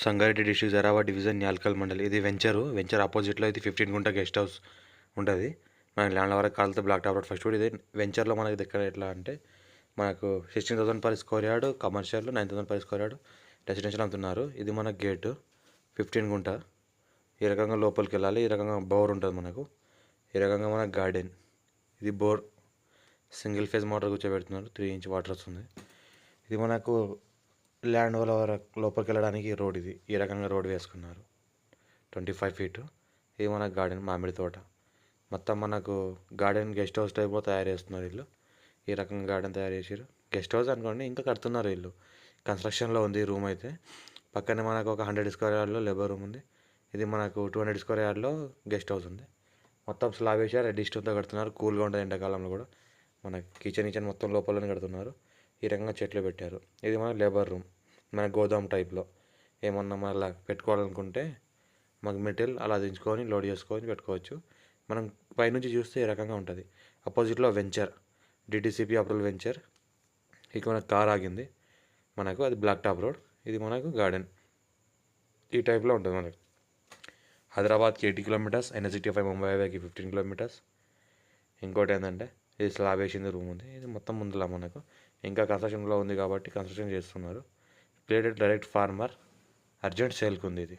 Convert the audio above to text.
Sangareddy district Zaheerabad division Nyalkal mandal. ఇది venture ఆపోజిట్లో ఇది 15 గుంట గెస్ట్ హౌస్ ఉంటుంది. మన ల్యాండ్ వరకు కాలితే బ్లాక్ టాప్ రోడ్ ఫస్ట్. ఇది వెంచర్లో మనకి దగ్గర ఎట్లా అంటే మనకు 16,000 per square yard commercial, 9,000 per square yard residential అమ్ముతున్నారు. ఇది మన గేటు 15 గుంట. ఈ రకంగా లోపలికి వెళ్ళాలి. ఈ రకంగా బోర్ ఉంటుంది మనకు. ఈ రకంగా మన గార్డెన్. ఇది బోర్ సింగిల్ ఫేజ్ మోటార్ కూర్చోబెడుతున్నారు. 3 ఇంచ్ వాటర్ వస్తుంది. ఇది మనకు ల్యాండ్ వరకు లోపలికి వెళ్ళడానికి రోడ్. ఇది ఈ రకంగా రోడ్ వేసుకున్నారు 25 ఫీట్. ఇది మన గార్డెన్ మామిడి తోట. మొత్తం మనకు గార్డెన్ గెస్ట్ హౌస్ టైప్లో తయారు చేస్తున్నారు ఇల్లు. ఈ రకంగా గార్డెన్ తయారు చేసారు. గెస్ట్ హౌస్ అనుకోండి, ఇంకా కడుతున్నారు ఇల్లు. కన్స్ట్రక్షన్లో ఉంది రూమ్ అయితే. పక్కనే మనకు ఒక 100 స్క్వేర్ యార్డ్లో లేబర్ రూమ్ ఉంది. ఇది మనకు 200 స్క్వేర్ యార్డ్లో గెస్ట్ హౌస్ ఉంది. మొత్తం స్లాబ్ వేసారు. రెడ్ స్టోన్తో కడుతున్నారు. కూల్గా ఉంటుంది ఎండాకాలంలో కూడా. మన కిచెన్ మొత్తం లోపలనే కడుతున్నారు. ఈ రకంగా చెట్లు పెట్టారు. ఇది మన లేబర్ రూమ్. మన గోదాం టైప్లో ఏమన్నా మళ్ళీ పెట్టుకోవాలనుకుంటే మాకు మెటీరియల్ అలా దించుకొని లోడ్ చేసుకొని పెట్టుకోవచ్చు. మనం పైనుంచి చూస్తే ఈ రకంగా ఉంటుంది. అపోజిట్లో వెంచర్, డిటీసీపీ అప్రూవల్ వెంచర్. ఇక మనకు కార్ ఆగింది మనకు, అది బ్లాక్ టాప్ రోడ్. ఇది మనకు గార్డెన్. ఈ టైప్లో ఉంటుంది మనకు. హైదరాబాద్కి 80 కిలోమీటర్స్, NH-65 ముంబై హైవేకి 15 కిలోమీటర్స్. ఇంకోటి ఏంటంటే ఇది స్లాబ్ వేసింది రూమ్ ఉంది. ఇది మొత్తం ముందులా మనకు ఇంకా కన్స్ట్రక్షన్లో ఉంది కాబట్టి కన్స్ట్రక్షన్ చేస్తున్నారు. ప్లేటెడ్ డైరెక్ట్ ఫార్మర్, అర్జెంట్ సేల్కి ఉంది ఇది.